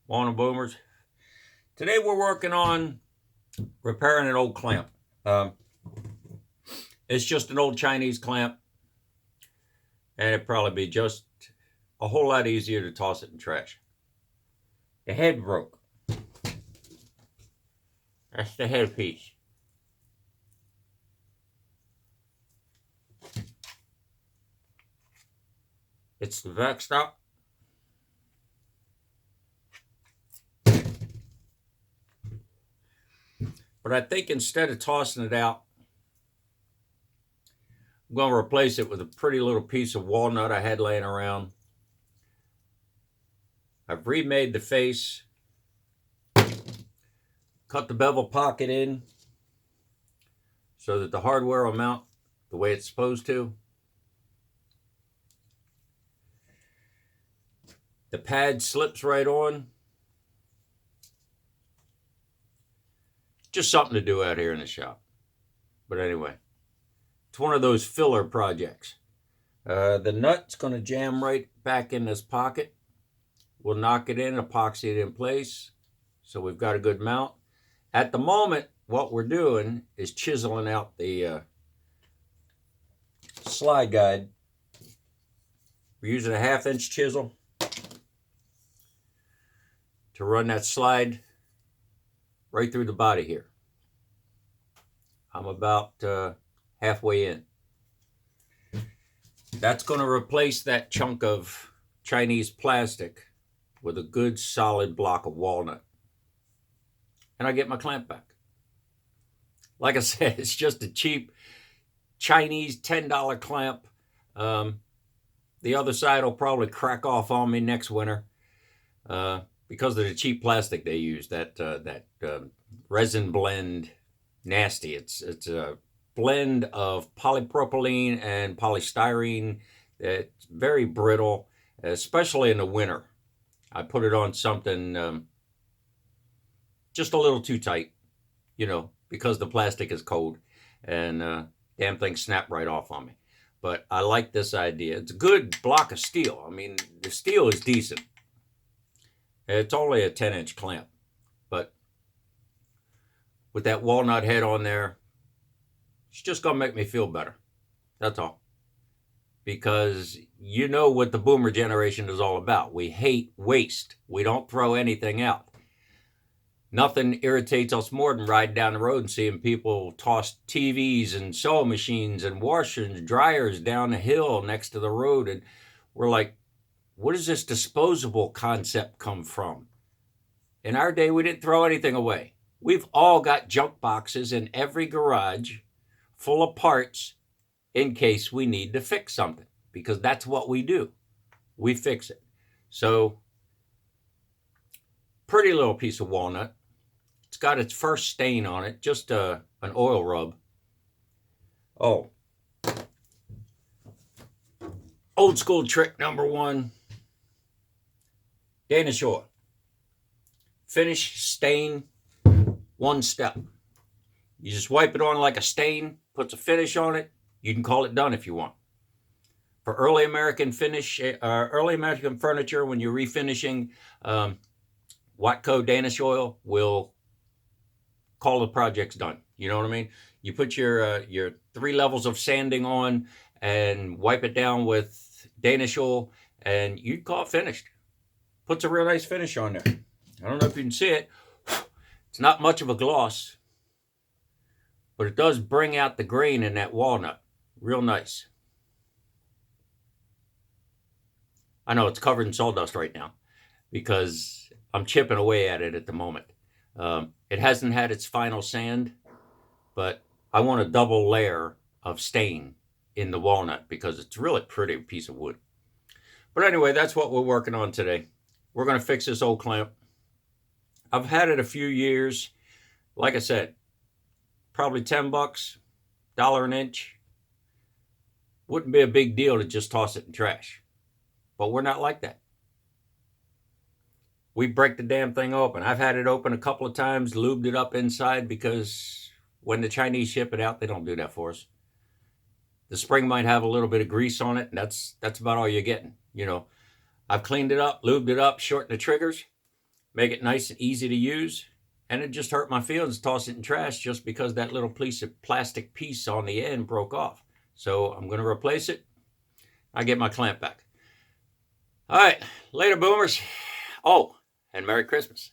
Morning, boomers. Today we're working on repairing an old clamp. Um, it's just an old Chinese clamp, and it'd probably be just a whole lot easier to toss it in trash. The head broke. That's the head piece. It's the backstop. But I think instead of tossing it out, I'm going to replace it with a pretty little piece of walnut I had laying around. I've remade the face, cut the bevel pocket in so that the hardware will mount the way it's supposed to. The pad slips right on. Just something to do out here in the shop. But anyway, it's one of those filler projects. The nut's going to jam right back in this pocket. We'll knock it in, epoxy it in place, so we've got a good mount. At the moment, what we're doing is chiseling out the slide guide. We're using a 1/2-inch chisel to run that slide right through the body here. I'm about halfway in. That's going to replace that chunk of Chinese plastic with a good solid block of walnut. And I get my clamp back. Like I said, it's just a cheap Chinese $10 clamp. The other side will probably crack off on me next winter because of the cheap plastic they use. That resin blend, nasty. It's a blend of polypropylene and polystyrene. It's very brittle, especially in the winter. I put it on something just a little too tight, because the plastic is cold, and damn thing snapped right off on me. But I like this idea. It's a good block of steel. I mean, the steel is decent. It's only a 10-inch clamp, but with that walnut head on there, it's just going to make me feel better. That's all. Because you know what the boomer generation is all about. We hate waste. We don't throw anything out. Nothing irritates us more than riding down the road and seeing people toss TVs and sewing machines and washers and dryers down the hill next to the road. And we're like, where does this disposable concept come from? In our day, we didn't throw anything away. We've all got junk boxes in every garage full of parts in case we need to fix something, because that's what we do. We fix it. So, pretty little piece of walnut. It's got its first stain on it, just an oil rub. Oh, old school trick number one, Danish oil. Finish, stain, one step. You just wipe it on like a stain, puts a finish on it. You can call it done if you want. For early American furniture, when you're refinishing, Watco Danish oil will call the projects done. You know what I mean? You put your 3 levels of sanding on and wipe it down with Danish oil, and you call it finished. Puts a real nice finish on there. I don't know if you can see it. It's not much of a gloss, but it does bring out the grain in that walnut. Real nice. I know it's covered in sawdust right now because I'm chipping away at it at the moment. It hasn't had its final sand, but I want a double layer of stain in the walnut because it's a really pretty piece of wood. But anyway, that's what we're working on today. We're going to fix this old clamp. I've had it a few years. Like I said, probably $10, $1 an inch. Wouldn't be a big deal to just toss it in trash. But we're not like that. We break the damn thing open. I've had it open a couple of times, lubed it up inside, because when the Chinese ship it out, they don't do that for us. The spring might have a little bit of grease on it, and that's about all you're getting. I've cleaned it up, lubed it up, shortened the triggers. make it nice and easy to use. And it just hurt my feelings to toss it in trash just because that little piece of plastic piece on the end broke off. So I'm going to replace it. I get my clamp back. All right, later, boomers. Oh, and Merry Christmas.